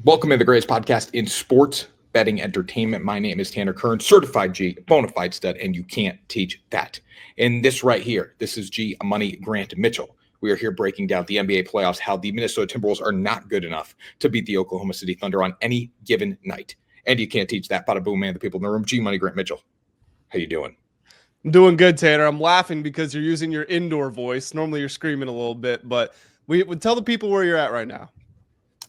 Welcome to the greatest podcast in sports betting entertainment. My name is Tanner Kern, certified G, bona fide stud, and you can't teach that. And this right here, this is G Money Grant Mitchell. We are here breaking down the NBA playoffs, how the Minnesota Timberwolves are not good enough to beat the Oklahoma City Thunder on any given night. And you can't teach that. Bada boom, man. The people in the room. G Money Grant Mitchell. How you doing? I'm doing good, Tanner. I'm laughing because you're using your indoor voice. Normally you're screaming a little bit, but we would tell the people where you're at right now.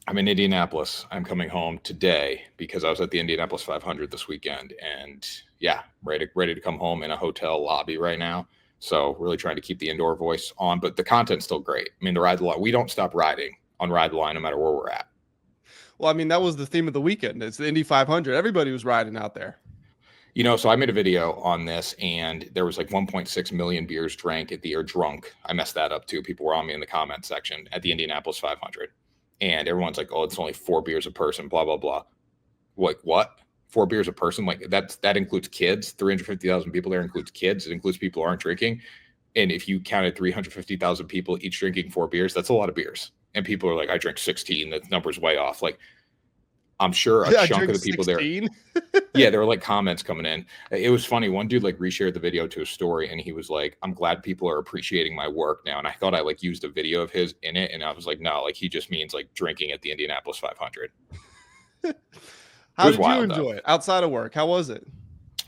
I'm in Indianapolis. I'm coming home today because I was at the Indianapolis 500 this weekend, and yeah, ready to come home in a hotel lobby right now. So really trying to keep the indoor voice on, but the content's still great. I mean, the Ride the Line, we don't stop riding on Ride the Line no matter where we're at. Well, I mean, that was the theme of the weekend. It's the Indy 500. Everybody was riding out there. You know, so I made a video on this, and there was like 1.6 million beers drank at the, or drunk. I messed that up too. People were on me in the comment section at the Indianapolis 500. And everyone's like, oh, it's only 4 beers a person, blah, blah, blah. Like, what? 4 beers a person? Like, that includes kids. 350,000 people there includes kids. It includes people who aren't drinking. And if you counted 350,000 people each drinking 4 beers, that's a lot of beers. And people are like, I drink 16. That number's way off. Like, I'm sure a chunk of the people 16? There. Yeah, there were like comments coming in. It was funny. One dude like reshared the video to a story, and he was like, I'm glad people are appreciating my work now. And I thought I like used a video of his in it. And I was like, no, like he just means like drinking at the Indianapolis 500. How did you enjoy it outside of work? How was it?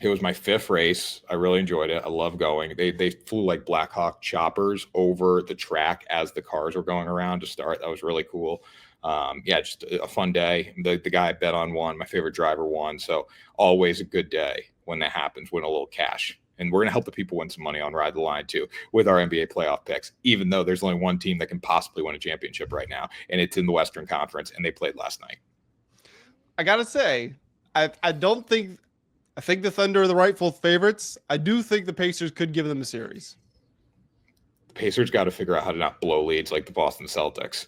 It was my 5th race. I really enjoyed it. I love going. They flew like Black Hawk choppers over the track as the cars were going around to start. That was really cool. Yeah, just a fun day. The guy I bet on won. My favorite driver won. So always a good day when that happens, win a little cash. And we're going to help the people win some money on Ride the Line too with our NBA playoff picks, even though there's only one team that can possibly win a championship right now, and it's in the Western Conference, and they played last night. I got to say, I think the Thunder are the rightful favorites. I do think the Pacers could give them a series. The Pacers got to figure out how to not blow leads like the Boston Celtics.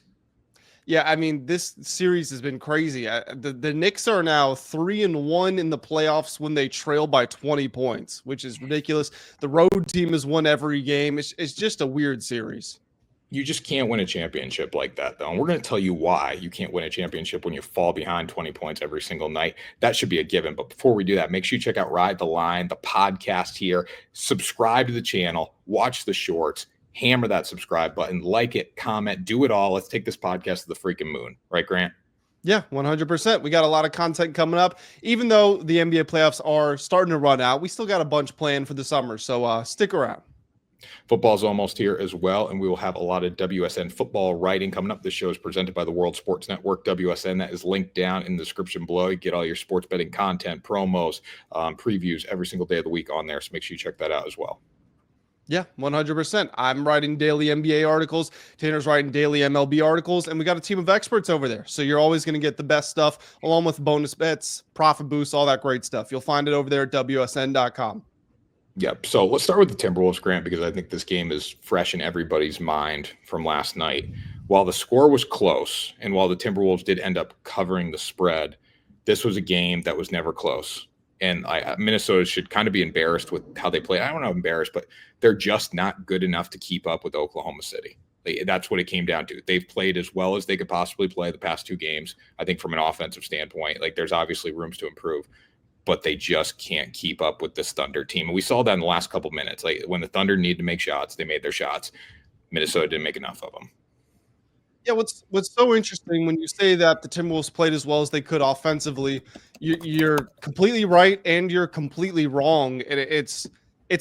Yeah, I mean, this series has been crazy. The Knicks are now 3-1 in the playoffs when they trail by 20 points, which is ridiculous. The road team has won every game. It's just a weird series. You just can't win a championship like that, though. And we're going to tell you why you can't win a championship when you fall behind 20 points every single night. That should be a given. But before we do that, make sure you check out Ride the Line, the podcast here. Subscribe to the channel. Watch the shorts. Hammer that subscribe button, like it, comment, do it all. Let's take this podcast to the freaking moon. Right, Grant? Yeah, 100%. We got a lot of content coming up. Even though the NBA playoffs are starting to run out, we still got a bunch planned for the summer. So stick around. Football's almost here as well, and we will have a lot of WSN football writing coming up. This show is presented by the World Sports Network, WSN. That is linked down in the description below. You get all your sports betting content, promos, previews every single day of the week on there. So make sure you check that out as well. Yeah, 100%. I'm writing daily NBA articles. Tanner's writing daily MLB articles, and we got a team of experts over there. So you're always going to get the best stuff along with bonus bets, profit boosts, all that great stuff. You'll find it over there at WSN.com. Yep. So let's start with the Timberwolves, Grant, because I think this game is fresh in everybody's mind from last night. While the score was close, and while the Timberwolves did end up covering the spread, this was a game that was never close. And Minnesota should kind of be embarrassed with how they played. I don't know, embarrassed, but they're just not good enough to keep up with Oklahoma City. That's what it came down to. They've played as well as they could possibly play the past 2 games. I think from an offensive standpoint, like there's obviously rooms to improve, but they just can't keep up with this Thunder team. And we saw that in the last couple of minutes. Like when the Thunder needed to make shots, they made their shots. Minnesota didn't make enough of them. Yeah, what's so interesting when you say that the Timberwolves played as well as they could offensively, you're completely right and you're completely wrong. And it's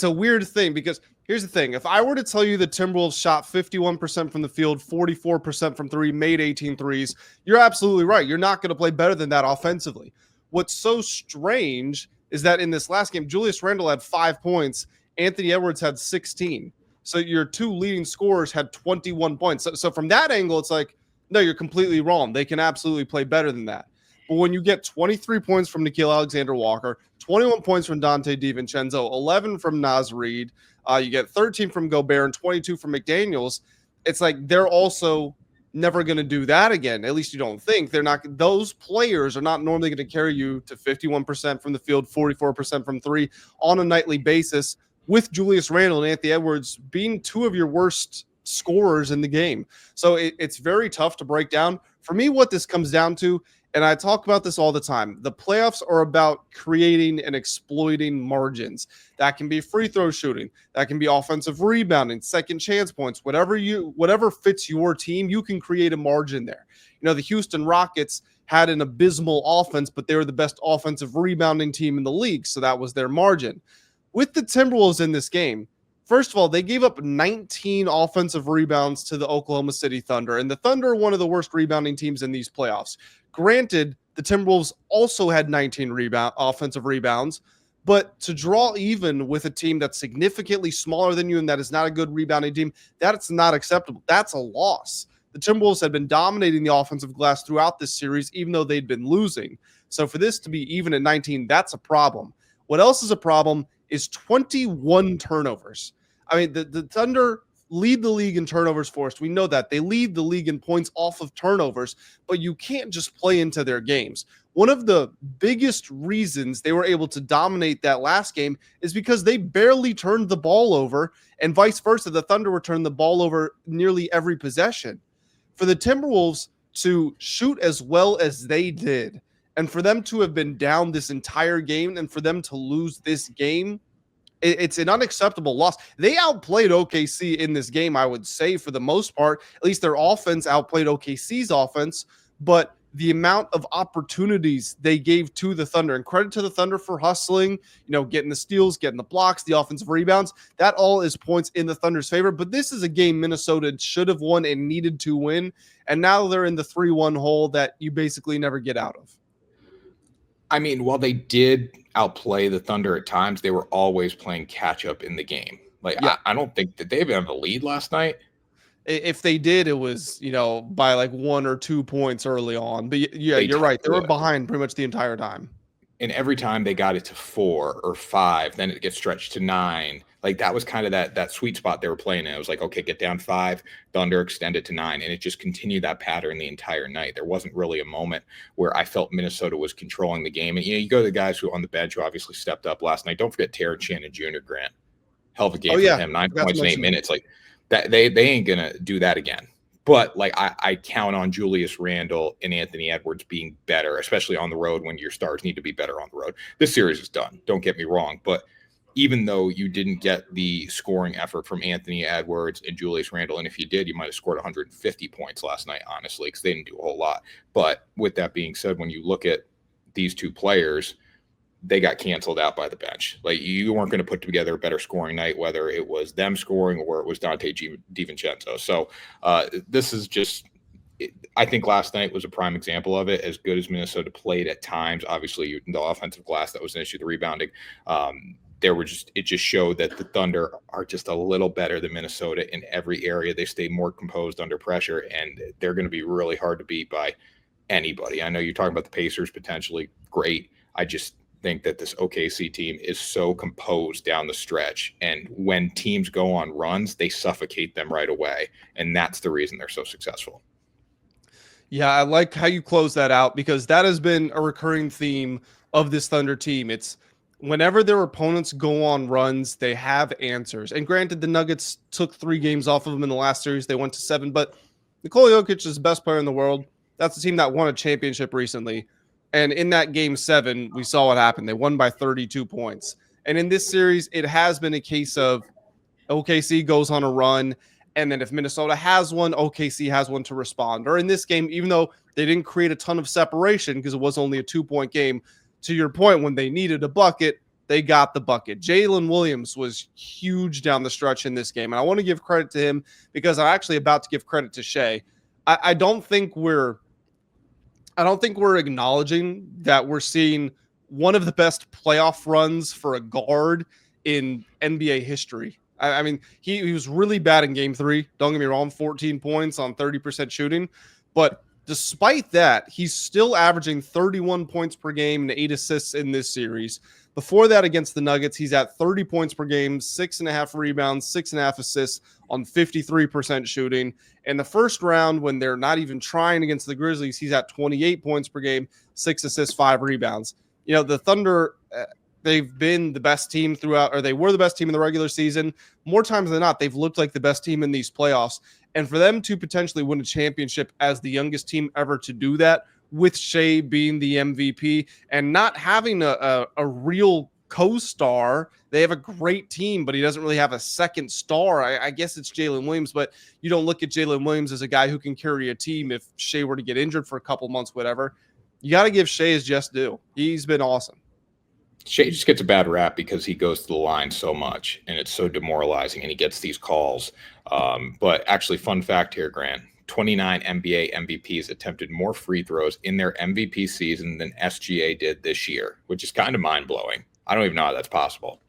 a weird thing because here's the thing. If I were to tell you the Timberwolves shot 51% from the field, 44% from 3, made 18 threes, you're absolutely right. You're not going to play better than that offensively. What's so strange is that in this last game, Julius Randle had 5 points. Anthony Edwards had 16. So your 2 leading scorers had 21 points. So from that angle, it's like, no, you're completely wrong. They can absolutely play better than that. But when you get 23 points from Gilgeous-Alexander Walker, 21 points from Dante DiVincenzo, 11 from Naz Reid, you get 13 from Gobert and 22 from McDaniels, it's like they're also never going to do that again. At least you don't think. They're not. Those players are not normally going to carry you to 51% from the field, 44% from 3 on a nightly basis, with Julius Randle and Anthony Edwards being 2 of your worst scorers in the game. So it's very tough to break down. For me, what this comes down to And I talk about this all the time. The playoffs are about creating and exploiting margins. That can be free throw shooting, that can be offensive rebounding, second chance points, whatever fits your team, you can create a margin there. The Houston Rockets had an abysmal offense, but they were the best offensive rebounding team in the league, so that was their margin. With the Timberwolves in this game, first of all, they gave up 19 offensive rebounds to the Oklahoma City Thunder, and the Thunder are one of the worst rebounding teams in these playoffs. Granted, the Timberwolves also had 19 offensive rebounds, but to draw even with a team that's significantly smaller than you and that is not a good rebounding team, that's not acceptable. That's a loss. The Timberwolves had been dominating the offensive glass throughout this series, even though they'd been losing. So for this to be even at 19, that's a problem. What else is a problem is 21 turnovers. I mean, the Thunder lead the league in turnovers forced. We know that. They lead the league in points off of turnovers, but you can't just play into their games. One of the biggest reasons they were able to dominate that last game is because they barely turned the ball over, and vice versa. The Thunder would turn the ball over nearly every possession. For the Timberwolves to shoot as well as they did, and for them to have been down this entire game, and for them to lose this game, it's an unacceptable loss. They outplayed OKC in this game, I would say, for the most part. At least their offense outplayed OKC's offense, but the amount of opportunities they gave to the Thunder, and credit to the Thunder for hustling, getting the steals, getting the blocks, the offensive rebounds, that all is points in the Thunder's favor. But this is a game Minnesota should have won and needed to win, and now they're in the 3-1 hole that you basically never get out of. I mean, while they did outplay the Thunder at times, they were always playing catch up in the game. I don't think that they even have a lead last night. If they did, it was, by like 1 or 2 points early on. But yeah, you're right. They were behind pretty much the entire time. And every time they got it to 4 or 5, then it gets stretched to 9. Like that was kind of that sweet spot they were playing in. It was like, okay, get down 5, Thunder extend it to 9. And it just continued that pattern the entire night. There wasn't really a moment where I felt Minnesota was controlling the game. And, you go to the guys who on the bench who obviously stepped up last night. Don't forget Terrence Shannon Jr., Grant. Hell of a game for him. 9 points in 8 minutes. Like that, they ain't going to do that again. But I count on Julius Randle and Anthony Edwards being better, especially on the road when your stars need to be better on the road. This series is done. Don't get me wrong. But even though you didn't get the scoring effort from Anthony Edwards and Julius Randle, and if you did, you might have scored 150 points last night, honestly, because they didn't do a whole lot. But with that being said, when you look at these two players, they got canceled out by the bench. Like you weren't going to put together a better scoring night, whether it was them scoring or it was Dante DiVincenzo. So this is just, I think last night was a prime example of it. As good as Minnesota played at times, obviously the offensive glass, that was an issue, the rebounding. It just showed that the Thunder are just a little better than Minnesota in every area. They stay more composed under pressure, and they're going to be really hard to beat by anybody. I know you're talking about the Pacers potentially. Great. I just think that this OKC team is so composed down the stretch, and when teams go on runs, they suffocate them right away, and that's the reason they're so successful. Yeah, I like how you close that out, because that has been a recurring theme of this Thunder team. It's whenever their opponents go on runs, they have answers. And granted, the Nuggets took 3 games off of them in the last series. They went to 7, but Nikola Jokic is the best player in the world. That's the team that won a championship recently. And in that game 7, we saw what happened. They won by 32 points. And in this series, it has been a case of OKC goes on a run, and then if Minnesota has one, OKC has one to respond. Or in this game, even though they didn't create a ton of separation because it was only a 2-point game, to your point, when they needed a bucket, they got the bucket. Jalen Williams was huge down the stretch in this game. And I want to give credit to him because I'm actually about to give credit to Shai. I don't think we're acknowledging that we're seeing one of the best playoff runs for a guard in NBA history. I mean, he was really bad in game 3. Don't get me wrong, 14 points on 30% shooting. But despite that, he's still averaging 31 points per game and 8 assists in this series. Before that, against the Nuggets, he's at 30 points per game, 6.5 rebounds, 6.5 assists on 53% shooting. In the first round, when they're not even trying against the Grizzlies, he's at 28 points per game, 6 assists, 5 rebounds. The Thunder, they've been the best team throughout, or they were the best team in the regular season. More times than not, they've looked like the best team in these playoffs. And for them to potentially win a championship as the youngest team ever to do that with Shai being the MVP and not having a real co-star. They have a great team, but he doesn't really have a second star. I guess it's Jalen Williams, but you don't look at Jalen Williams as a guy who can carry a team if Shai were to get injured for a couple months, whatever. You got to give Shai his just due. He's been awesome. Shai just gets a bad rap because he goes to the line so much, and it's so demoralizing, and he gets these calls. But actually, fun fact here, Grant, 29 NBA MVPs attempted more free throws in their MVP season than SGA did this year, which is kind of mind-blowing. I don't even know how that's possible.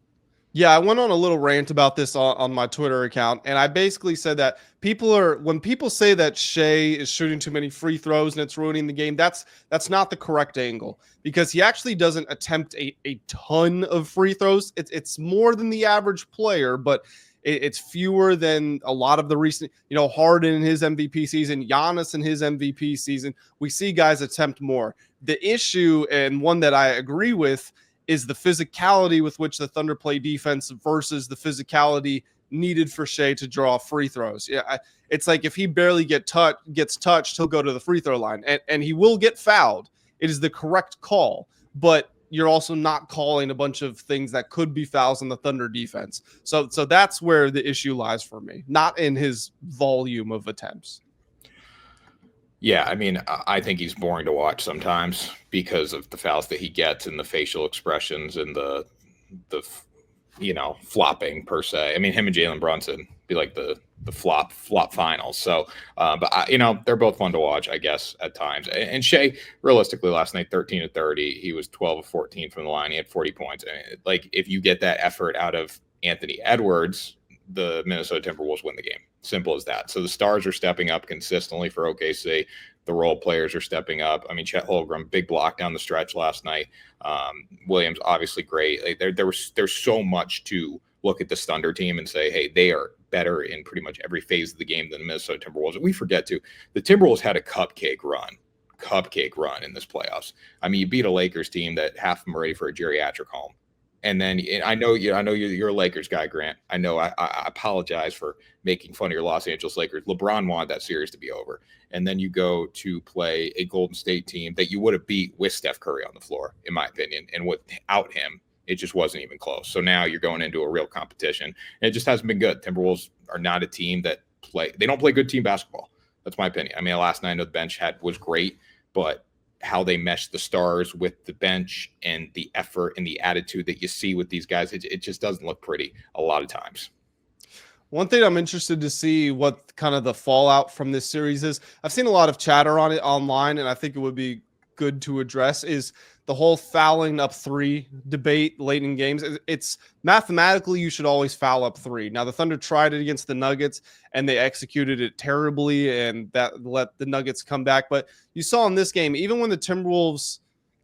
Yeah, I went on a little rant about this on my Twitter account, and I basically said that when people say that Shai is shooting too many free throws and it's ruining the game, that's not the correct angle, because he actually doesn't attempt a ton of free throws. It's more than the average player, but it's fewer than a lot of the recent, Harden in his MVP season, Giannis in his MVP season. We see guys attempt more. The issue, and one that I agree with, is the physicality with which the Thunder play defense versus the physicality needed for Shai to draw free throws. Yeah, it's like if he barely gets touched, he'll go to the free throw line, and he will get fouled. It is the correct call, but you're also not calling a bunch of things that could be fouls on the Thunder defense. So that's where the issue lies for me, not in his volume of attempts. Yeah, I mean, I think he's boring to watch sometimes because of the fouls that he gets and the facial expressions and the flopping per se. I mean, him and Jalen Brunson be like the flop finals. So, but they're both fun to watch, I guess, at times. And Shai, realistically, last night 13 of 30, he was 12 of 14 from the line. He had 40 points. And like, if you get that effort out of Anthony Edwards, the Minnesota Timberwolves win the game. Simple as that. So the stars are stepping up consistently for OKC. The role players are stepping up. I mean, Chet Holmgren, big block down the stretch last night. Williams, obviously great. Like, there's so much to look at this Thunder team and say, hey, they are better in pretty much every phase of the game than the Minnesota Timberwolves. And we forget to, the Timberwolves had a cupcake run in this playoffs. I mean, you beat a Lakers team that half of them are ready for a geriatric home. And then I know you're a Lakers guy, Grant. I know I apologize for making fun of your Los Angeles Lakers. LeBron wanted that series to be over. And then you go to play a Golden State team that you would have beat with Steph Curry on the floor, in my opinion. And without him, it just wasn't even close. So now you're going into a real competition. And it just hasn't been good. Timberwolves are not a team that they don't play good team basketball. That's my opinion. I mean, last night, I know the bench was great, but how they mesh the stars with the bench and the effort and the attitude that you see with these guys, it just doesn't look pretty a lot of times. One thing I'm interested to see what kind of the fallout from this series is. I've seen a lot of chatter on it online, and I think it would be good to address is the whole fouling up three debate late in games. It's mathematically, you should always foul up three. Now, the Thunder tried it against the Nuggets and they executed it terribly, and that let the Nuggets come back. But you saw in this game, even when the Timberwolves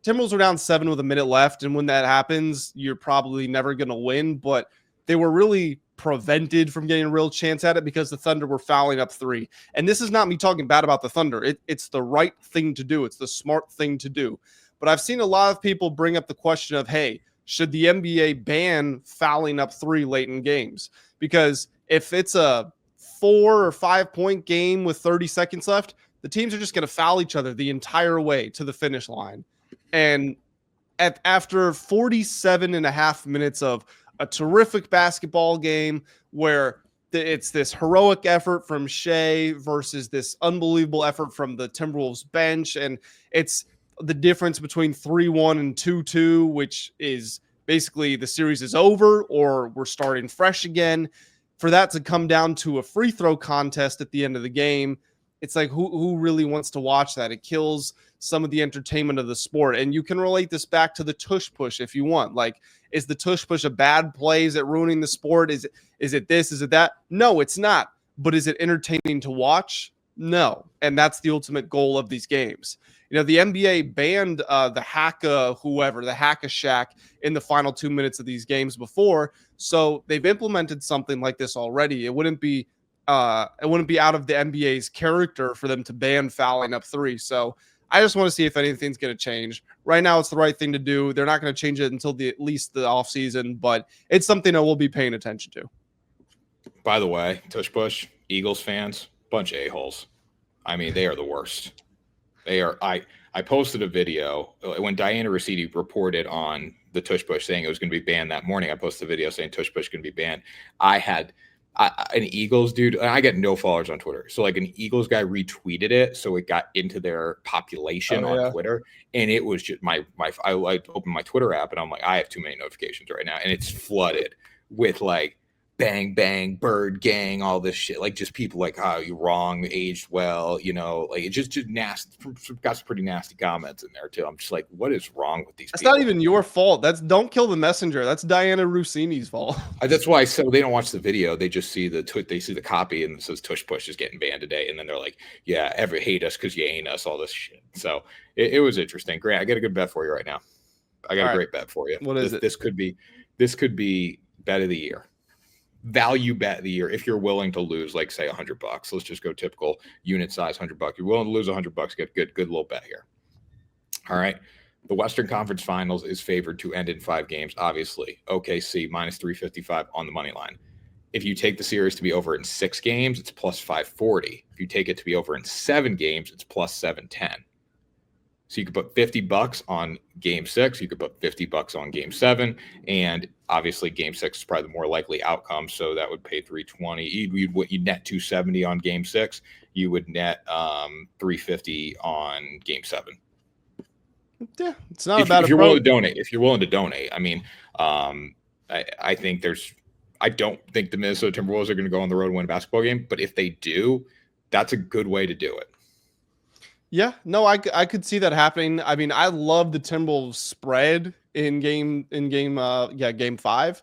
were down 7 with a minute left, and when that happens, you're probably never going to win, but they were really prevented from getting a real chance at it because the Thunder were fouling up three. And this is not me talking bad about the Thunder. It's the right thing to do. It's the smart thing to do. But I've seen a lot of people bring up the question of, hey, should the NBA ban fouling up three late in games? Because if it's a 4 or 5 point game with 30 seconds left, the teams are just going to foul each other the entire way to the finish line. And after 47 and a half minutes of a terrific basketball game where it's this heroic effort from Shai versus this unbelievable effort from the Timberwolves bench, and it's the difference between 3-1 and 2-2, which is basically the series is over or we're starting fresh again. For that to come down to a free throw contest at the end of the game, it's like, who really wants to watch that? It kills some of the entertainment of the sport. And you can relate this back to the tush push if you want. Like, is the tush push a bad play? Is it ruining the sport? Is it this? Is it that? No, it's not. But is it entertaining to watch? No. And that's the ultimate goal of these games. You know, the NBA banned the hack-a-shack in the final 2 minutes of these games before. So they've implemented something like this already. It wouldn't be out of the NBA's character for them to ban fouling up three. So I just want to see if anything's going to change. Right now, it's the right thing to do. They're not going to change it until at least the offseason, but it's something I will be paying attention to. By the way, tush push, Eagles fans, bunch of a-holes. I mean, they are the worst. They are. I posted a video when Diana Rossetti reported on the tush push saying it was going to be banned that morning. I posted a video saying tush push going to be banned. I had an Eagles dude, and I get no followers on Twitter. So like an Eagles guy retweeted it, so it got into their population on Twitter, and it was just I opened my Twitter app and I'm like, I have too many notifications right now, and it's flooded with like bang bang bird gang, all this shit, like just people like, oh, you wrong, aged well, you know, like it just nasty. Got some pretty nasty comments in there too. I'm just like, what is wrong with these That's people? not even your fault. Don't kill the messenger. That's Diana Rossini's fault. That's why I said they don't watch the video. They just see the copy and it says tush push is getting banned today, and then they're like, yeah, ever hate us because you ain't us, all this shit. So it was interesting. Grant, I got a good bet for you right now. I got a great bet for you. What is it? This could be bet of the year. Value bet of the year if you're willing to lose, like say $100. Let's just go typical unit size $100. You're willing to lose $100, get good little bet here. All right. The Western Conference Finals is favored to end in 5 games. Obviously, OKC minus 355 on the money line. If you take the series to be over in 6 games, it's plus 540. If you take it to be over in 7 games, it's plus 710. So you could put $50 on game 6. You could put $50 on game 7. And obviously game 6 is probably the more likely outcome. So that would pay 320. You'd net 270 on game 6. You would net 350 on game 7. Yeah, it's not if you're willing to donate. If you're willing to donate, I mean, I think I don't think the Minnesota Timberwolves are going to go on the road and win a basketball game. But if they do, that's a good way to do it. Yeah, no, I could see that happening. I mean, I love the Timberwolves spread in game 5.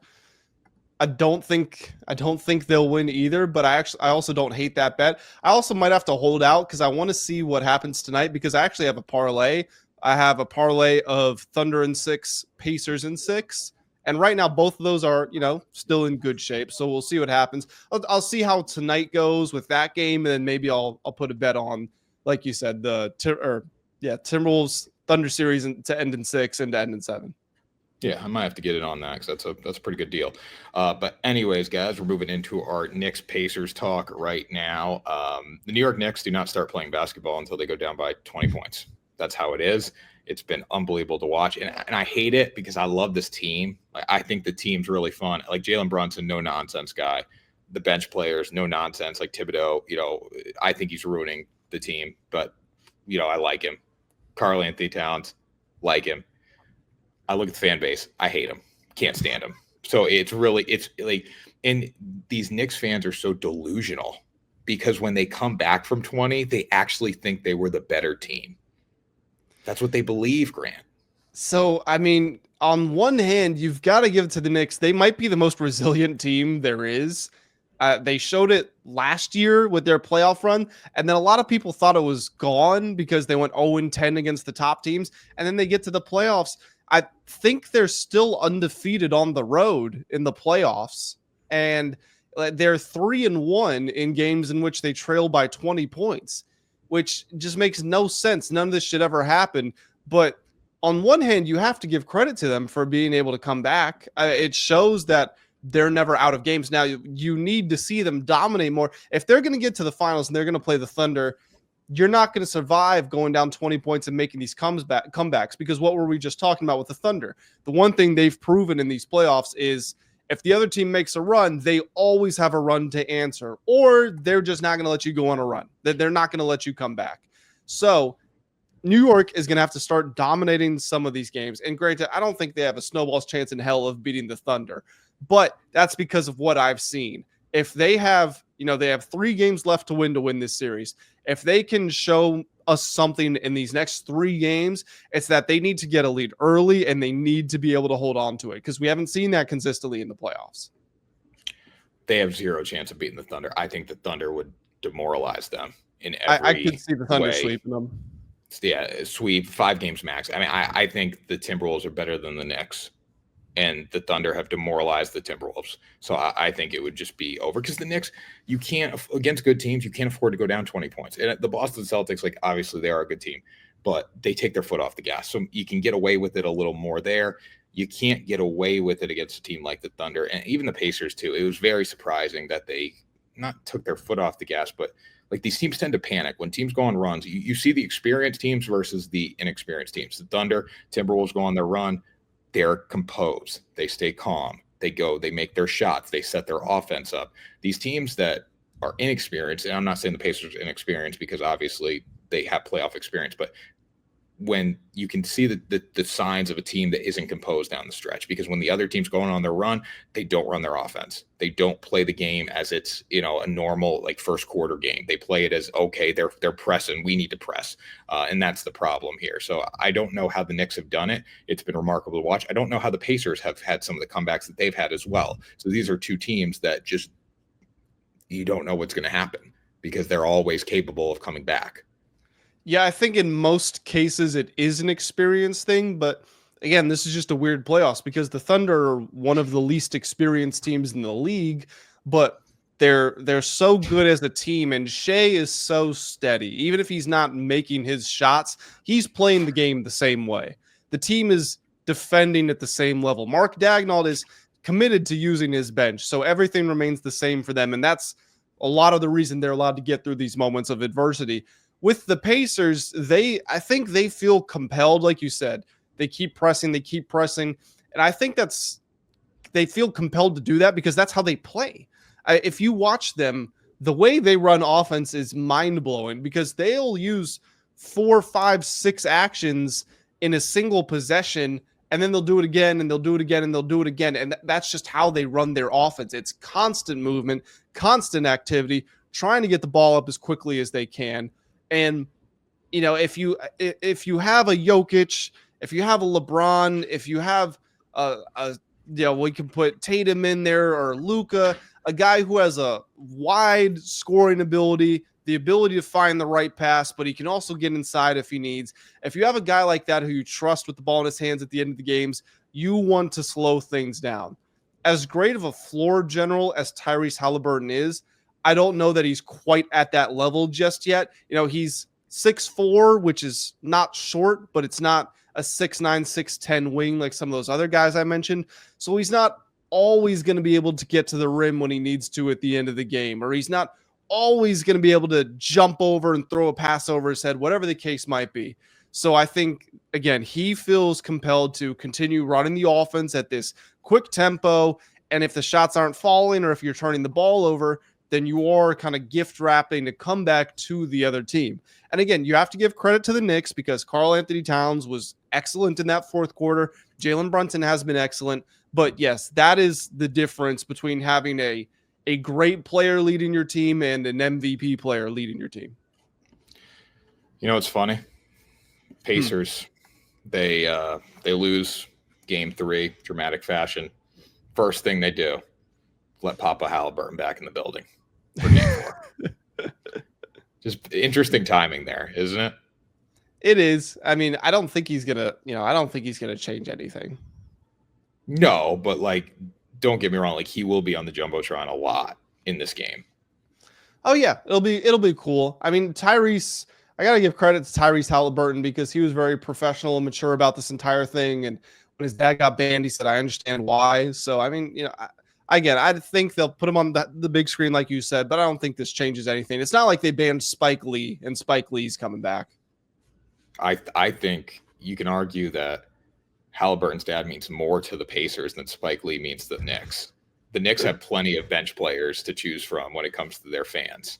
I don't think they'll win either, but I also don't hate that bet. I also might have to hold out because I want to see what happens tonight, because I actually have a parlay. I have a parlay of Thunder in 6, Pacers in 6. And right now, both of those are, still in good shape. So we'll see what happens. I'll see how tonight goes with that game, and then maybe I'll put a bet on, like you said, Timberwolves Thunder series to end in 6 and to end in 7. Yeah, I might have to get it on that because that's a pretty good deal. But anyways, guys, we're moving into our Knicks-Pacers talk right now. The New York Knicks do not start playing basketball until they go down by 20 points. That's how it is. It's been unbelievable to watch. And I hate it because I love this team. Like, I think the team's really fun. Like Jalen Brunson, no nonsense guy. The bench players, no nonsense. Like Thibodeau, I think he's ruining the team, but I like him. Karl Anthony Towns, like him. I look at the fan base. I hate him. Can't stand him. So it's like, and these Knicks fans are so delusional because when they come back from 20, they actually think they were the better team. That's what they believe, Grant. So, I mean, on one hand, you've got to give it to the Knicks. They might be the most resilient team there is. They showed it last year with their playoff run, and then a lot of people thought it was gone because they went 0-10 against the top teams, and then they get to the playoffs. I think they're still undefeated on the road in the playoffs, and they're 3-1 in games in which they trail by 20 points, which just makes no sense. None of this should ever happen. But on one hand, you have to give credit to them for being able to come back. It shows that they're never out of games. Now, you need to see them dominate more. If they're going to get to the finals and they're going to play the Thunder, you're not going to survive going down 20 points and making these comebacks, because what were we just talking about with the Thunder? The one thing they've proven in these playoffs is if the other team makes a run, they always have a run to answer, or they're just not going to let you go on a run. They're not going to let you come back. So New York is going to have to start dominating some of these games. And granted, I don't think they have a snowball's chance in hell of beating the Thunder, but that's because of what I've seen. If they have, they have 3 games left to win this series. If they can show us something in these next 3 games, it's that they need to get a lead early and they need to be able to hold on to it, because we haven't seen that consistently in the playoffs. They have 0 chance of beating the Thunder. I think the Thunder would demoralize them in every I could see the Thunder way. sweeping them. Yeah, sweep 5 games max. I mean, I think the Timberwolves are better than the Knicks, and the Thunder have demoralized the Timberwolves. So I think it would just be over, because the Knicks, you can't, against good teams, you can't afford to go down 20 points. And the Boston Celtics, like, obviously they are a good team, but they take their foot off the gas. So you can get away with it a little more there. You can't get away with it against a team like the Thunder and even the Pacers too. It was very surprising that they not took their foot off the gas, but like these teams tend to panic when teams go on runs. You see the experienced teams versus the inexperienced teams. The Thunder, Timberwolves go on their run. They're composed. They stay calm. They go, they make their shots. They set their offense up. These teams that are inexperienced, and I'm not saying the Pacers are inexperienced because obviously they have playoff experience, but when you can see the signs of a team that isn't composed down the stretch, because when the other team's going on their run, they don't run their offense. They don't play the game as it's, a normal like first quarter game. They play it as, okay, they're pressing, we need to press. And that's the problem here. So I don't know how the Knicks have done it. It's been remarkable to watch. I don't know how the Pacers have had some of the comebacks that they've had as well. So these are two teams that just, you don't know what's going to happen because they're always capable of coming back. Yeah, I think in most cases it is an experience thing, but again, this is just a weird playoffs because the Thunder are one of the least experienced teams in the league, but they're so good as a team, and Shai is so steady. Even if he's not making his shots, he's playing the game the same way. The team is defending at the same level. Mark Daigneault is committed to using his bench, so everything remains the same for them, and that's a lot of the reason they're allowed to get through these moments of adversity. With the Pacers, I think they feel compelled, like you said. They keep pressing, and I think they feel compelled to do that because that's how they play. If you watch them, the way they run offense is mind-blowing because they'll use 4, 5, 6 actions in a single possession, and then they'll do it again, and they'll do it again, and they'll do it again, and that's just how they run their offense. It's constant movement, constant activity, trying to get the ball up as quickly as they can. And, if you have a Jokic, if you have a LeBron, if you have we can put Tatum in there or Luka, a guy who has a wide scoring ability, the ability to find the right pass, but he can also get inside if he needs. If you have a guy like that who you trust with the ball in his hands at the end of the games, you want to slow things down. As great of a floor general as Tyrese Halliburton is, I don't know that he's quite at that level just yet. He's 6'4", which is not short, but it's not a 6'9", 6'10" wing like some of those other guys I mentioned. So he's not always going to be able to get to the rim when he needs to at the end of the game, or he's not always going to be able to jump over and throw a pass over his head, whatever the case might be. So I think, again, he feels compelled to continue running the offense at this quick tempo. And if the shots aren't falling or if you're turning the ball over, then you are kind of gift wrapping to come back to the other team. And again, you have to give credit to the Knicks because Karl-Anthony Towns was excellent in that fourth quarter. Jalen Brunson has been excellent. But yes, that is the difference between having a great player leading your team and an MVP player leading your team. It's funny. Pacers, they lose game 3, dramatic fashion. First thing they do, let Papa Halliburton back in the building for game 4. Just interesting timing there, isn't it? It is. I mean, I don't think he's gonna change anything. No, but don't get me wrong. He will be on the Jumbotron a lot in this game. Oh yeah, it'll be cool. I mean, Tyrese, I gotta give credit to Tyrese Halliburton because he was very professional and mature about this entire thing. And when his dad got banned, he said, "I understand why." So I mean, I think they'll put him on the big screen like you said, but I don't think this changes anything. It's not like they banned Spike Lee and Spike Lee's coming back. I think you can argue that Halliburton's dad means more to the Pacers than Spike Lee means to the Knicks. The Knicks have plenty of bench players to choose from when it comes to their fans.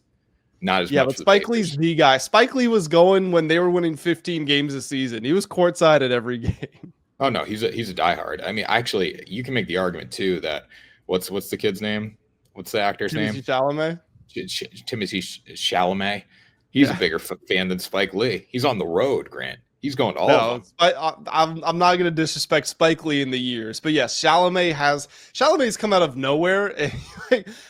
Not as much. Yeah, but Spike Lee's the guy. Spike Lee was going when they were winning 15 games a season. He was courtside at every game. Oh no, he's a diehard. I mean, actually, you can make the argument too that what's the kid's name? What's the actor's name? Chalamet. Timothy Chalamet. He's a bigger fan than Spike Lee. He's on the road, Grant. He's going to all of them. I'm not going to disrespect Spike Lee in the years, but yes, Chalamet's come out of nowhere.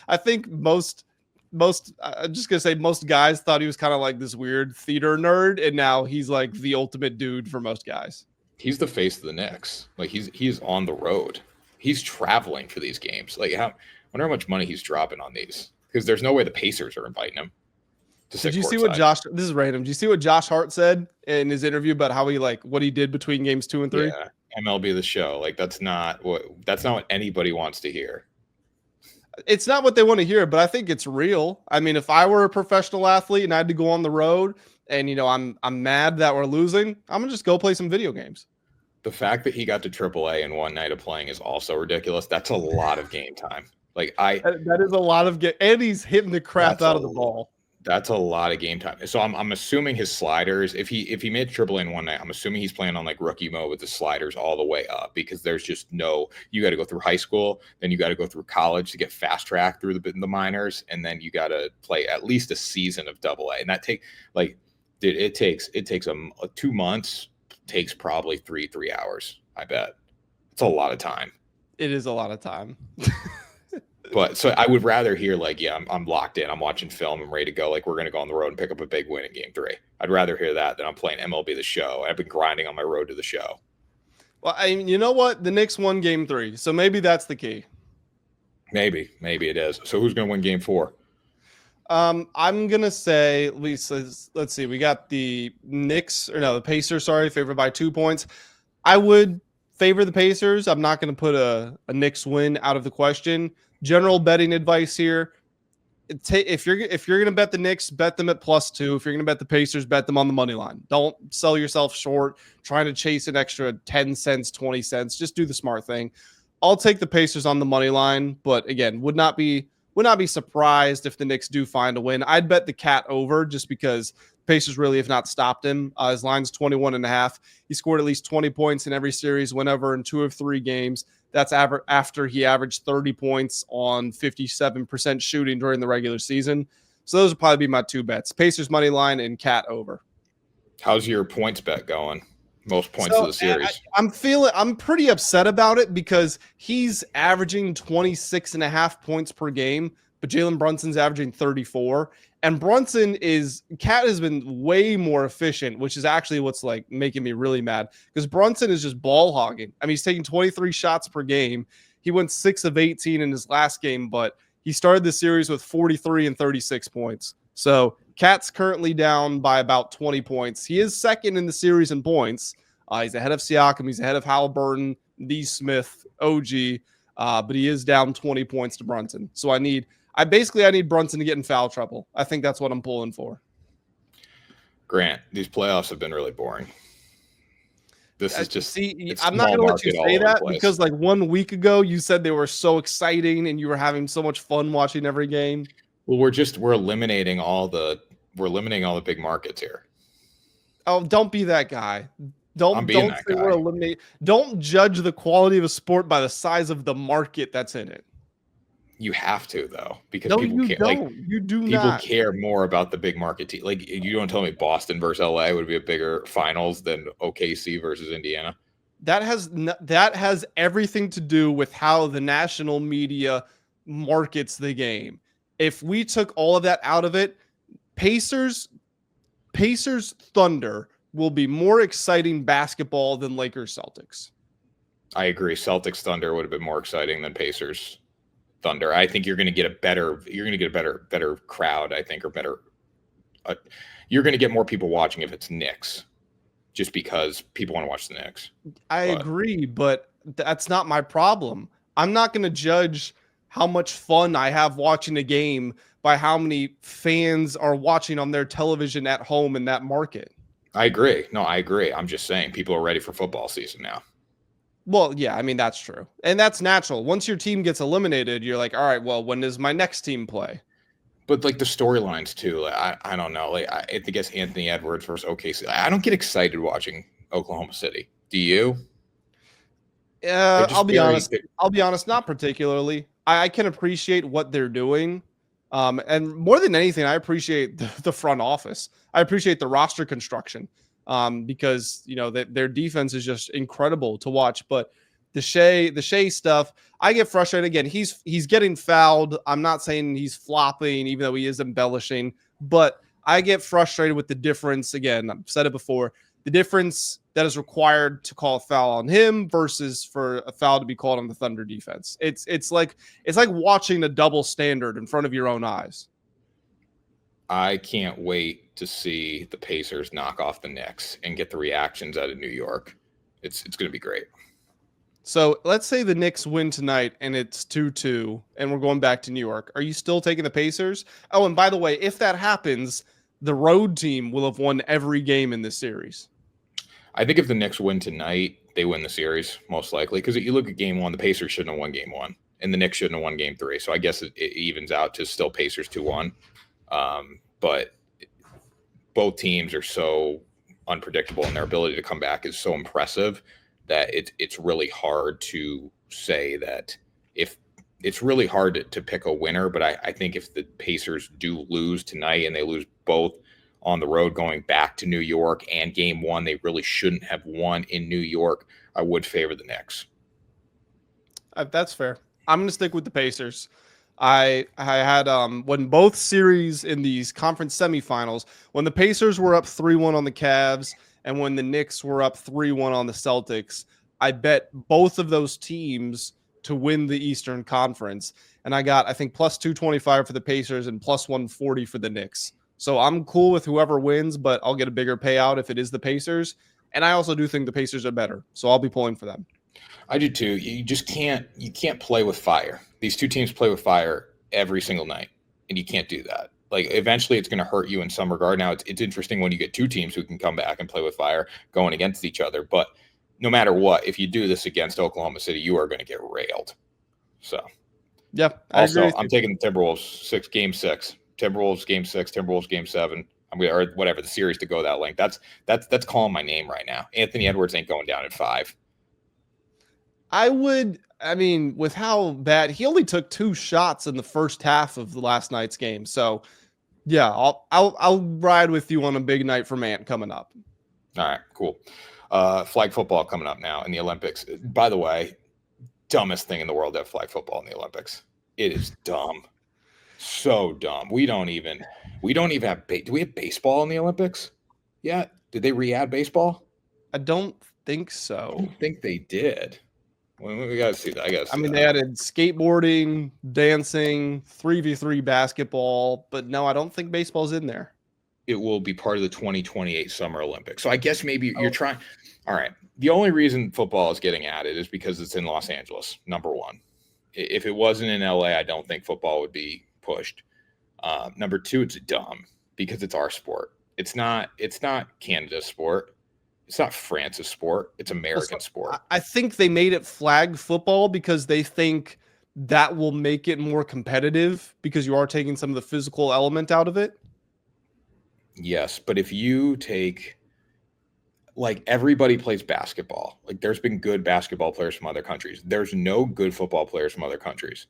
I think most I'm just gonna say most guys thought he was kind of like this weird theater nerd, and now he's like the ultimate dude for most guys. He's the face of the Knicks. He's on the road. He's traveling for these games. I wonder how much money he's dropping on these because there's no way the Pacers are inviting him. Did you see what Josh? This is random. Did you see what Josh Hart said in his interview about how he what he did between games 2 and 3? Yeah, MLB The Show. That's not what anybody wants to hear. It's not what they want to hear, but I think it's real. I mean, if I were a professional athlete and I had to go on the road and I'm mad that we're losing, I'm gonna just go play some video games. The fact that he got to AAA in one night of playing is also ridiculous. That's a lot of game time. Like That is a lot of and he's hitting the crap out of the ball. That's a lot of game time. So I'm assuming his sliders, if he made AAA in one night, I'm assuming he's playing on like rookie mode with the sliders all the way up, because there's just you got to go through high school, then you got to go through college to get fast track through the minors, and then you got to play at least a season of AA. And that it takes 2 months, takes probably three hours. I bet it's a lot of time. It is a lot of time. But so I would rather hear like, yeah, I'm locked in. I'm watching film. I'm ready to go. Like, we're going to go on the road and pick up a big win in game 3. I'd rather hear that than I'm playing MLB The Show. I've been grinding on my road to the show. Well, I mean, you know what? The Knicks won game 3. So maybe that's the key. Maybe it is. So who's going to win game 4? I'm going to say, let's see. We got the the Pacers, favored by 2 points. I would favor the Pacers. I'm not going to put a Knicks win out of the question. General betting advice here: if you're going to bet the Knicks, bet them at +2. If you're going to bet the Pacers, bet them on the money line. Don't sell yourself short trying to chase an extra 10 cents, 20 cents. Just do the smart thing. I'll take the Pacers on the money line, but again, would not be surprised if the Knicks do find a win. I'd bet the Cat over, just because Pacers really have not stopped him. His line's 21.5. He scored at least 20 points in every series, whenever in 2 of 3 games. That's after he averaged 30 points on 57% shooting during the regular season. So those would probably be my 2 bets: Pacers money line and Cat over. How's your points bet going? Most points of the series. I'm pretty upset about it, because he's averaging 26.5 points per game, but Jalen Brunson's averaging 34. And Cat has been way more efficient, which is actually what's like making me really mad, because Brunson is just ball hogging. I mean, he's taking 23 shots per game. He went 6 of 18 in his last game, but he started the series with 43 and 36 points. So Cat's currently down by about 20 points. He is second in the series in points. He's ahead of Siakam. He's ahead of Halliburton, D. Smith, OG, but he is down 20 points to Brunson. So I need Brunson to get in foul trouble. I think that's what I'm pulling for. Grant, these playoffs have been really boring. This is just I'm not going to let you say that, because like 1 week ago you said they were so exciting and you were having so much fun watching every game. Well, we're eliminating all the big markets here. Oh, don't be that guy. Don't say we're eliminating. Don't judge the quality of a sport by the size of the market that's in it. You have to, though, because people care. People care more about the big market team. Like, you don't tell me Boston versus LA would be a bigger finals than OKC versus Indiana. That has everything to do with how the national media markets the game. If we took all of that out of it, Pacers Thunder will be more exciting basketball than Lakers Celtics. I agree. Celtics Thunder would have been more exciting than Pacers Thunder. I think you're going to get a better crowd, I think, or you're going to get more people watching if it's Knicks, just because people want to watch the Knicks. I agree, but that's not my problem. I'm not going to judge how much fun I have watching a game by how many fans are watching on their television at home in that market. I agree. No, I agree. I'm just saying people are ready for football season now. Well, yeah, I mean, that's true. And that's natural. Once your team gets eliminated, you're like, all right, well, when does my next team play? But like the storylines too, I don't know. Like, I think it's Anthony Edwards versus OKC. I don't get excited watching Oklahoma City. Do you? I'll be honest, not particularly. I can appreciate what they're doing. And more than anything, I appreciate the front office. I appreciate the roster construction, because their defense is just incredible to watch. But the Shai stuff, I get frustrated. Again, he's getting fouled. I'm not saying he's flopping, even though he is embellishing. But I get frustrated with the difference. Again, I've said it before. The difference that is required to call a foul on him versus for a foul to be called on the Thunder defense. It's like watching a double standard in front of your own eyes. I can't wait to see the Pacers knock off the Knicks and get the reactions out of New York. It's going to be great. So let's say the Knicks win tonight and it's 2-2 and we're going back to New York. Are you still taking the Pacers? Oh, and by the way, if that happens, the road team will have won every game in this series. I think if the Knicks win tonight, they win the series, most likely. Because if you look at game one, the Pacers shouldn't have won game one, and the Knicks shouldn't have won game three. So I guess it evens out to still Pacers 2-1. But both teams are so unpredictable, and their ability to come back is so impressive that it's really hard to say that if it's really hard to pick a winner. But I think if the Pacers do lose tonight and they lose both on the road going back to New York and game one, they really shouldn't have won in New York, I would favor the Knicks. That's fair. I'm going to stick with the Pacers. I had when both series in these conference semifinals, when the Pacers were up 3-1 on the Cavs and when the Knicks were up 3-1 on the Celtics, I bet both of those teams to win the Eastern Conference. And I got, I think, plus 225 for the Pacers and plus 140 for the Knicks. So I'm cool with whoever wins, but I'll get a bigger payout if it is the Pacers. And I also do think the Pacers are better. So I'll be pulling for them. I do too. You just can't play with fire. These two teams play with fire every single night, and you can't do that. Like, eventually it's going to hurt you in some regard. Now it's interesting when you get two teams who can come back and play with fire going against each other. But no matter what, if you do this against Oklahoma City, you are going to get railed. So yeah. Also, I'm taking the Timberwolves game six. Timberwolves game 6, Timberwolves game 7. Or whatever the series to go that length. That's calling my name right now. Anthony Edwards ain't going down at 5. I mean, with how bad he only took 2 shots in the first half of the last night's game. So yeah, I'll ride with you on a big night for Ant coming up. All right, cool. Flag football coming up now in the Olympics. By the way, dumbest thing in the world to have flag football in the Olympics. It is dumb. So dumb. We don't even have do we have baseball in the Olympics? Yeah. Did they re-add baseball? I don't think so. I don't think they did. Well, we gotta see that. I mean, they added skateboarding, dancing, 3v3 basketball, but no, I don't think baseball's in there. It will be part of the 2028 Summer Olympics. So I guess maybe you're trying. All right. The only reason football is getting added is because it's in Los Angeles, number one. If it wasn't in LA, I don't think football would be pushed. Number two, it's dumb because it's our sport. It's not Canada's sport. It's not France's sport. It's American sport. I think they made it flag football because they think that will make it more competitive because you are taking some of the physical element out of it. Yes, but if you take, like, everybody plays basketball. Like, there's been good basketball players from other countries. There's no good football players from other countries.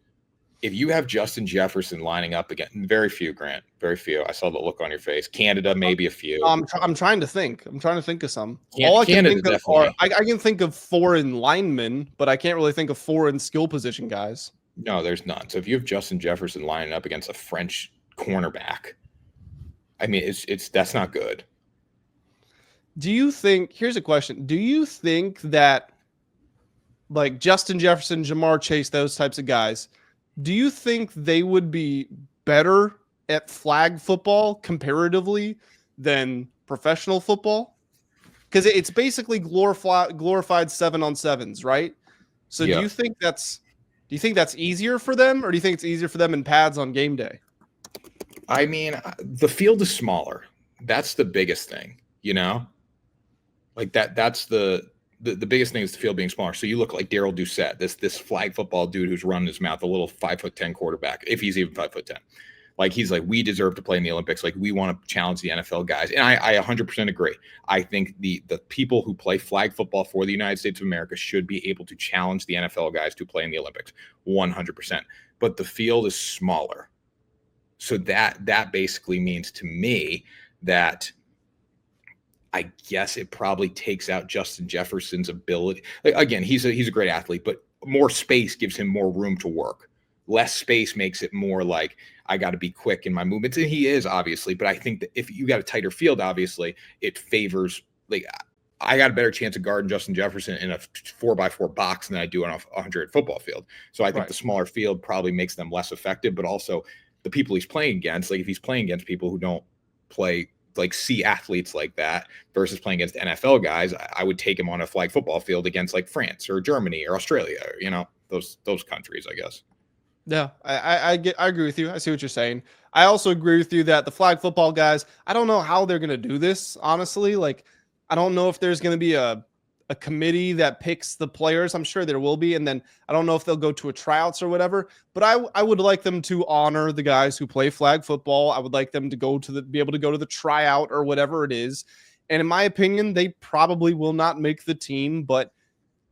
If you have Justin Jefferson lining up again, very few, Grant, very few. I saw the look on your face. Canada, maybe a few. I'm trying to think. I'm trying to think of some. All I can think of are, I can think of foreign linemen, but I can't really think of foreign skill position guys. No, there's none. So if you have Justin Jefferson lining up against a French cornerback, I mean, that's not good. Do you think? Here's a question. Do you think that, like, Justin Jefferson, Jamar Chase, those types of guys, do you think they would be better at flag football comparatively than professional football? Because it's basically glorified 7-on-7s, right? So yeah. Do you think that's easier for them, or do you think it's easier for them in pads on game day? I mean, the field is smaller. That's the biggest thing, you know? Like that's the biggest thing is the field being smaller. So you look like Daryl Doucette, this flag football dude who's running his mouth, a little 5'10" quarterback, if he's even 5'10". Like, he's like, we deserve to play in the Olympics. Like, we want to challenge the NFL guys. And I 100% agree. I think the people who play flag football for the United States of America should be able to challenge the NFL guys to play in the Olympics, 100%. But the field is smaller. So that basically means to me that I guess it probably takes out Justin Jefferson's ability. Like, again, he's a great athlete, but more space gives him more room to work. Less space makes it more like, I got to be quick in my movements. And he is, obviously, but I think that if you got a tighter field, obviously, it favors, like, I got a better chance of guarding Justin Jefferson in a 4x4 box than I do on a 100 football field. So I think the smaller field probably makes them less effective, but also the people he's playing against, like, if he's playing against people who don't play like see athletes like that versus playing against NFL guys, I would take him on a flag football field against like France or Germany or Australia, or, you know, those countries, I guess. Yeah, I agree with you. I see what you're saying. I also agree with you that the flag football guys, I don't know how they're going to do this, honestly. Like, I don't know if there's going to be a committee that picks the players. I'm sure there will be. And then I don't know if they'll go to a tryouts or whatever, but I would like them to honor the guys who play flag football. I would like them to be able to go to the tryout or whatever it is. And in my opinion, they probably will not make the team, but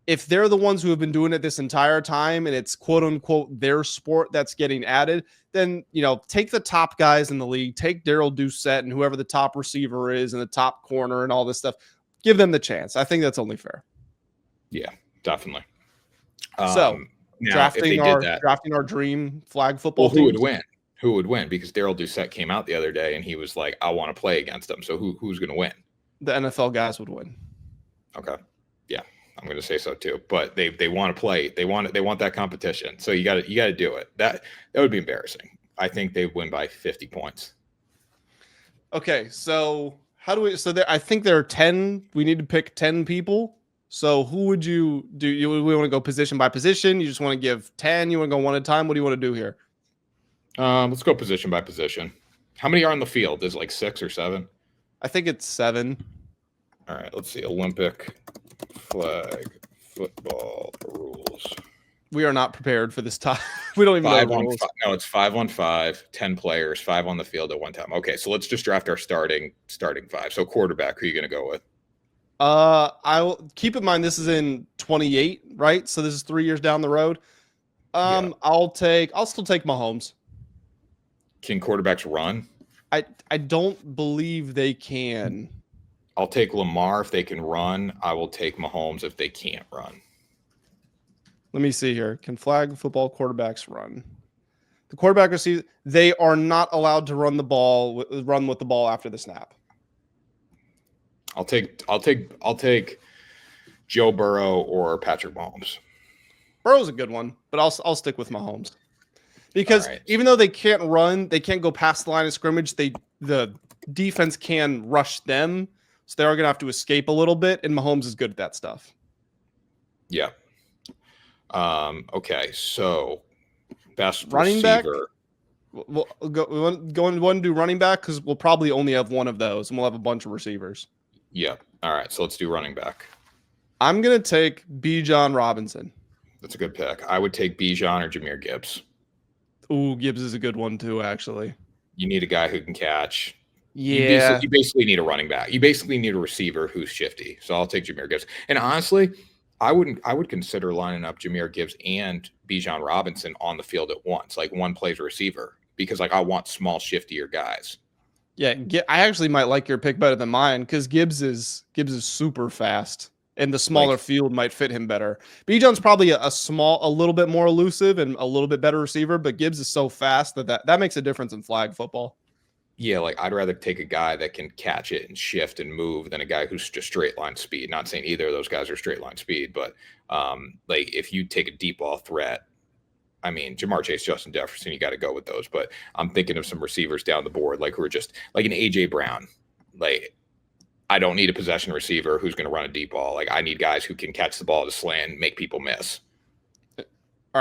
if they're the ones who have been doing it this entire time and it's quote unquote their sport that's getting added, then, you know, take the top guys in the league, take Daryl Doucette and whoever the top receiver is and the top corner and all this stuff, give them the chance. I think that's only fair. Yeah, definitely. So now, drafting our dream flag football well, who teams? would win? Who would win? Because Daryl Doucette came out the other day and he was like, I want to play against them. So who's going to win? The NFL guys would win. Okay. Yeah, I'm going to say so too. But they want to play. They want that competition. So you got to do it. That would be embarrassing. I think they win by 50 points. Okay, so how do we? So there, I think there are 10. We need to pick 10 people. So who would you do? We want to go position by position. You just want to give 10. You want to go one at a time. What do you want to do here? Let's go position by position. How many are on the field? Is it like 6 or 7? I think it's 7. All right, let's see. Olympic flag football rules. We are not prepared for this time. We don't even know the rules. No, it's 5-on-5, 10 players, 5 on the field at one time. Okay, so let's just draft our starting 5. So quarterback, who are you going to go with? I'll keep in mind this is in 28, right? So this is 3 years down the road. Yeah. I'll still take Mahomes. Can quarterbacks run? I don't believe they can. I'll take Lamar if they can run. I will take Mahomes if they can't run. Let me see here. Can flag football quarterbacks run? The quarterback receives. They are not allowed to run with the ball after the snap. I'll take Joe Burrow or Patrick Mahomes. Burrow's a good one, but I'll stick with Mahomes. Because even though they can't run, they can't go past the line of scrimmage. The defense can rush them, so they are going to have to escape a little bit, and Mahomes is good at that stuff. Yeah. Okay, so best running receiver. Back. We'll want to do running back because we'll probably only have one of those, and we'll have a bunch of receivers. Yeah. All right, so let's do running back. I'm going to take Bijan Robinson. That's a good pick. I would take Bijan or Jahmyr Gibbs. Ooh, Gibbs is a good one too, actually. You need a guy who can catch. Yeah. You basically need a running back. You basically need a receiver who's shifty. So I'll take Jahmyr Gibbs. And honestly, I would consider lining up Jahmyr Gibbs and Bijan Robinson on the field at once. Like one plays a receiver because like I want small, shiftier guys. Yeah, I actually might like your pick better than mine because Gibbs is super fast. And the smaller field might fit him better. Bijan's probably a little bit more elusive and a little bit better receiver, but Gibbs is so fast that makes a difference in flag football. Yeah, like I'd rather take a guy that can catch it and shift and move than a guy who's just straight line speed. Not saying either of those guys are straight line speed, but like if you take a deep ball threat, I mean, Jamar Chase, Justin Jefferson, you got to go with those. But I'm thinking of some receivers down the board, like who are just like an AJ Brown, like. I don't need a possession receiver who's going to run a deep ball. Like I need guys who can catch the ball to slant, make people miss. All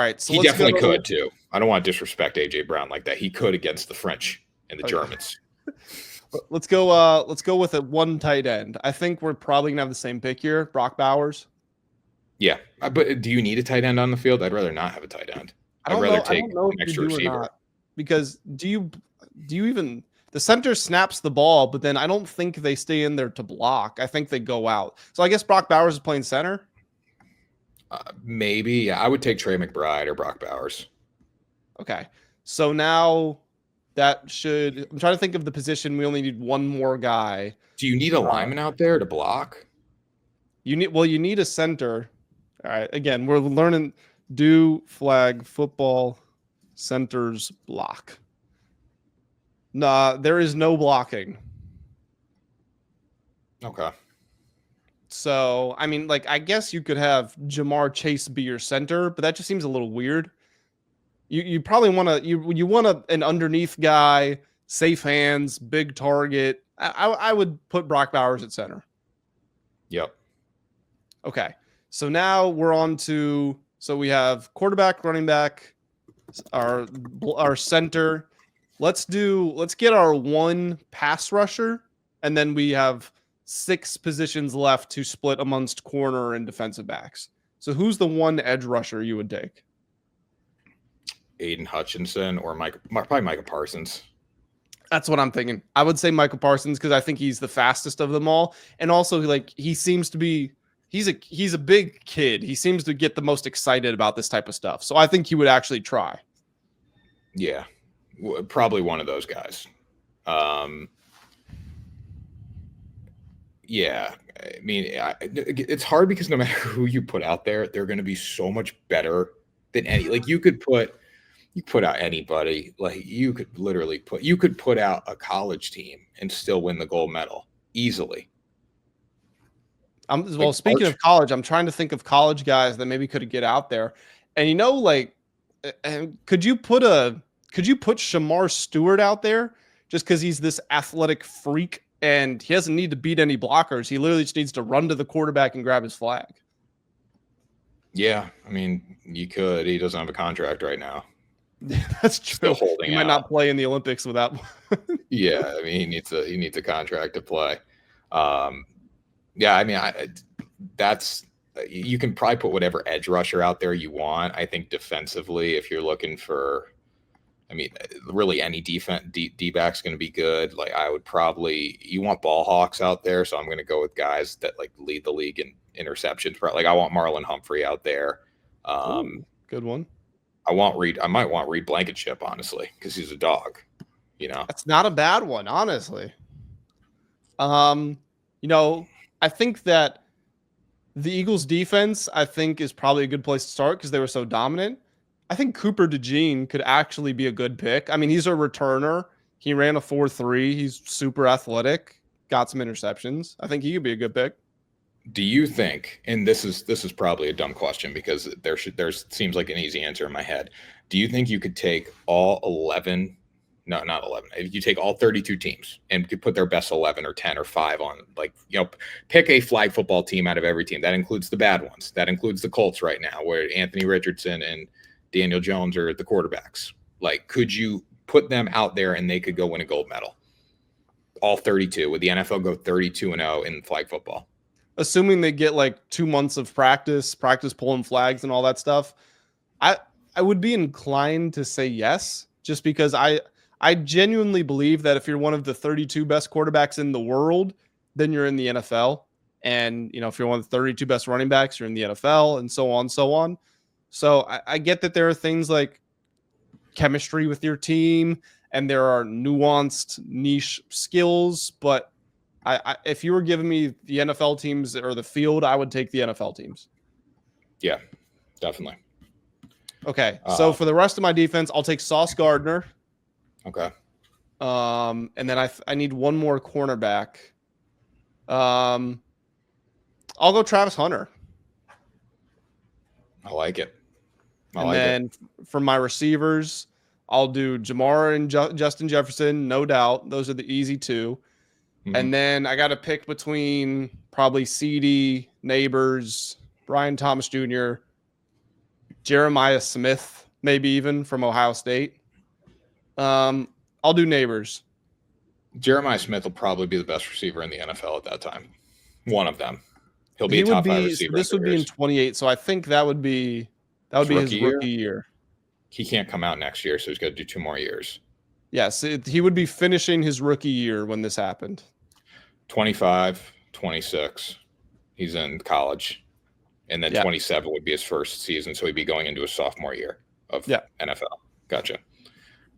right, so he definitely could too. I don't want to disrespect AJ Brown like that. He could against the French and the Germans. Let's go with a one tight end. I think we're probably gonna have the same pick here. Brock Bowers. Yeah, but do you need a tight end on the field? I'd rather not have a tight end. I'd rather take an extra receiver. Because do you even? The center snaps the ball, but then I don't think they stay in there to block. I think they go out. So I guess Brock Bowers is playing center? Maybe. Yeah, I would take Trey McBride or Brock Bowers. Okay. So now I'm trying to think of the position. We only need one more guy. Do you need a lineman out there to block? You need a center. All right. Again, we're learning flag football centers block. Nah, there is no blocking. Okay. So, I mean, like, I guess you could have Jamar Chase be your center, but that just seems a little weird. You probably want an underneath guy, safe hands, big target, I would put Brock Bowers at center. Yep. Okay. So now we're on to, so we have quarterback, running back, our center. Let's get our one pass rusher, and then we have 6 positions left to split amongst corner and defensive backs. So who's the one edge rusher you would take? Aiden Hutchinson or probably Micah Parsons. That's what I'm thinking. I would say Micah Parsons because I think he's the fastest of them all, and also like he seems to be he's a big kid. He seems to get the most excited about this type of stuff. So I think he would actually try. Yeah, probably one of those guys. Yeah, I mean, it's hard because no matter who you put out there, they're going to be so much better than any. Like you put out anybody. Like you could put out a college team and still win the gold medal easily. Well, speaking of college, I'm trying to think of college guys that maybe could get out there. And could you put Shamar Stewart out there just because he's this athletic freak and he doesn't need to beat any blockers? He literally just needs to run to the quarterback and grab his flag. Yeah, I mean, you could. He doesn't have a contract right now. That's true. He might not play in the Olympics without. Yeah, I mean, he needs a contract to play. Yeah, I mean, you can probably put whatever edge rusher out there you want. I think defensively, if you're looking for, I mean, really any D-back's going to be good. Like you want ball hawks out there. So I'm going to go with guys that like lead the league in interceptions. Like I want Marlon Humphrey out there. Good one. I might want Reed Blankenship, honestly, because he's a dog, That's not a bad one, honestly. I think that the Eagles defense, is probably a good place to start because they were so dominant. I think Cooper DeJean could actually be a good pick. I mean, he's a returner. He ran a 4.3. He's super athletic, got some interceptions. I think he could be a good pick. Do you think, and this is probably a dumb question because there seems like an easy answer in my head. Do you think you could take all 11? No, not 11. If you take all 32 teams and could put their best 11 or 10 or 5 on, pick a flag football team out of every team. That includes the bad ones. That includes the Colts right now, where Anthony Richardson and Daniel Jones are the quarterbacks. Like, could you put them out there and they could go win a gold medal? All 32. Would the NFL go 32-0 in flag football? Assuming they get like 2 months of practice pulling flags and all that stuff, I would be inclined to say yes, just because I genuinely believe that if you're one of the 32 best quarterbacks in the world, then you're in the NFL. And, if you're one of the 32 best running backs, you're in the NFL, and so on and so on. So I get that there are things like chemistry with your team and there are nuanced niche skills, but if you were giving me the NFL teams or the field, I would take the NFL teams. Yeah, definitely. Okay, so for the rest of my defense, I'll take Sauce Gardner. Okay. And then I need one more cornerback. I'll go Travis Hunter. I like it. And then for my receivers, I'll do Jamar and Justin Jefferson, no doubt. Those are the easy 2. Mm-hmm. And then I got to pick between probably CD, Neighbors, Brian Thomas Jr., Jeremiah Smith, maybe even from Ohio State. I'll do Neighbors. Jeremiah Smith will probably be the best receiver in the NFL at that time. One of them. He'll be a top 5 receiver. This would be in 28, so I think that would be his rookie year. He can't come out next year, so he's got to do 2 more years. Yes, he would be finishing his rookie year when this happened. 25, 26. He's in college. And then 27 would be his first season, so he'd be going into his sophomore year of NFL. Gotcha.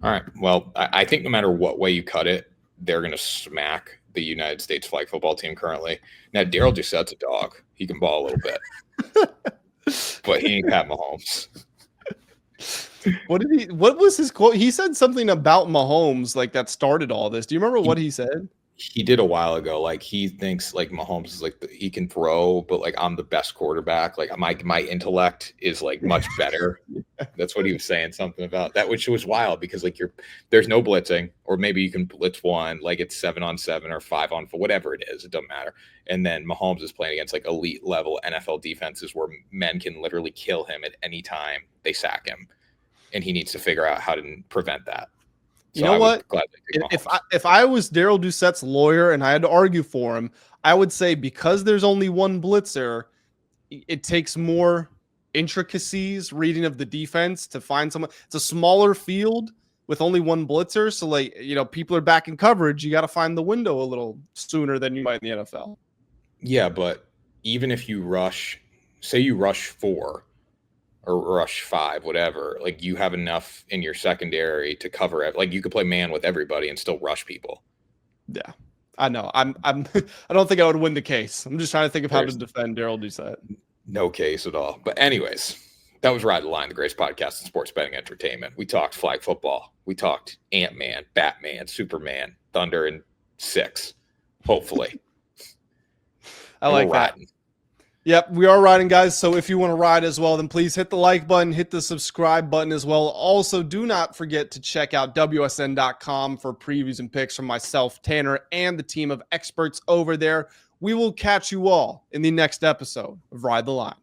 All right. Well, I think no matter what way you cut it, they're going to smack the United States flag football team currently. Now, Daryl Doucette's a dog. He can ball a little bit. But he ain't Pat Mahomes. What was his quote? He said something about Mahomes like that started all this. Do you remember what he said? He did a while ago. Like he thinks like Mahomes is like he can throw, but like I'm the best quarterback. Like my intellect is like much better. That's what he was saying something about that, which was wild because like there's no blitzing, or maybe you can blitz one, like it's 7-on-7 or 5-on-4, whatever it is, it doesn't matter. And then Mahomes is playing against like elite level NFL defenses where men can literally kill him at any time they sack him, and he needs to figure out how to prevent that. You know what? If I was Daryl Doucette's lawyer and I had to argue for him, I would say because there's only one blitzer, it takes more intricacies, reading of the defense to find someone. It's a smaller field with only one blitzer, so like people are back in coverage. You got to find the window a little sooner than you might in the NFL. Yeah, but even if you rush, say you rush 4 or rush 5, whatever, like you have enough in your secondary to cover it. Like you could play man with everybody and still rush people. Yeah, I know. I don't think I would win the case. I'm just trying to think of how to defend Daryl Doucette. No case at all. But anyways, that was Ride the Line, the greatest podcast in sports betting entertainment. We talked flag football. We talked Ant-Man, Batman, Superman, Thunder, and 6. Hopefully. I like that. Yep, we are riding, guys. So if you want to ride as well, then please hit the like button, hit the subscribe button as well. Also, do not forget to check out WSN.com for previews and picks from myself, Tanner, and the team of experts over there. We will catch you all in the next episode of Ride the Line.